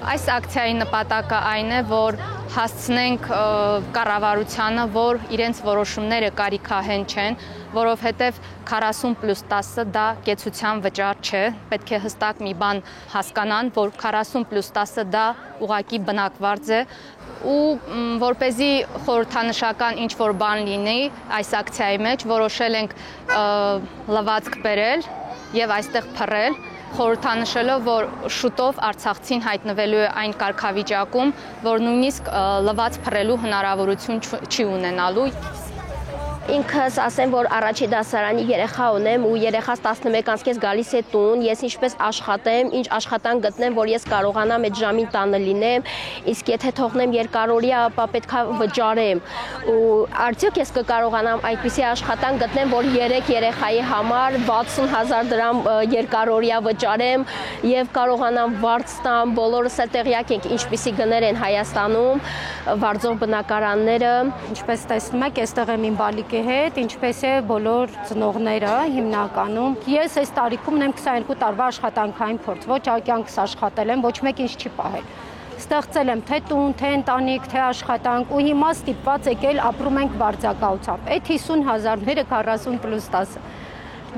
Այս ակցիայի նպատակը այն է, որ հասցնենք կառավարությանը, որ իրենց որոշումները կարիքահեն չեն, որովհետև 40+10 դա կեցության վճար չէ, պետք է հստակ մի բան հասկանան, որ 40+10 դա ուղղակի բնակվարձ է, ու որպեսզի խորհրդանշական ինչ-որ բան լինի այս ակցիայի մեջ, որոշել ենք լվացք բերել եւ այստեղ փռել, խորհրդանշելով, որ շուտով Արցախցին հայտնվելու է այն կարգավիճակում, որ նույնիսկ լվաց փռելու հնարավորություն չի ունենալու։ Ինքս ասեմ, որ առաջի դասարանի երեխա ունեմ ու երեխաս 11 անցկես գալիս է տուն, ես ինչպես աշխատեմ, ինչ աշխատանք գտնեմ, որ ես կարողանամ այդ ժամին տանը լինեմ, իսկ եթե թողնեմ երկարօրյա, ապա պետք է վճարեմ։ Ու արդյոք ես կկարողանամ այդպիսի աշխատանք գտնեմ, որ 3 երեխայի համար 60,000 դրամ երկարօրյա վճարեմ եւ կարողանամ վարձ տամ, բոլորս էլ տեղյակ ենք ինչպիսի գներ են Հայաստանում, վարձով բնակարանները։ Ինչպես տեսնում եք, այստեղ եմ իմ բալիկ հետ, ինչպես է բոլոր ծնողները հիմնականում։ Ես այս տարիքում ունեմ 22 տարվա աշխատանքային փորձ, ոչ կյանքս աշխատել եմ, ոչ մեկ ինձ չի պահել։ Ստեղծել եմ թե տուն, թե ընտանիք, թե աշխատանք ու հիմա ստիպված եկել ապրում ենք վարձակալությամբ։ Այդ 50,000-ները 40+10։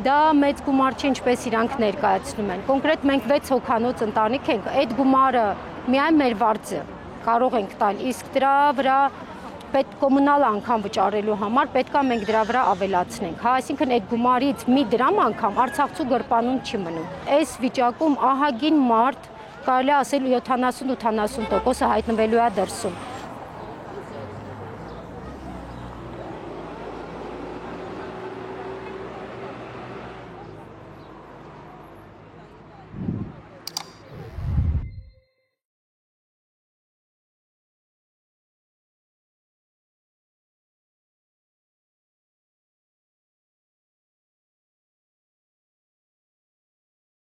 Դա մեծ գումար չի, ինչպես իրանք ներկայացնում են։ Կոնկրետ մենք 6 հոգանոց ընտանիք ենք, այդ գումարը միայն մեր վարձը կարող ենք տալ, իսկ դրա վրա կոմունալ անգամ վճարելու համար պետք է մենք դրա վրա ավելացնենք, հա, այսինքն այդ գումարից մի դրամ անգամ արցախցու գրպանում չի մնում։ Այս վիճակում ահագին մարդ կարելի է ասել 70-80%-ը հայտնվելու է դրսում։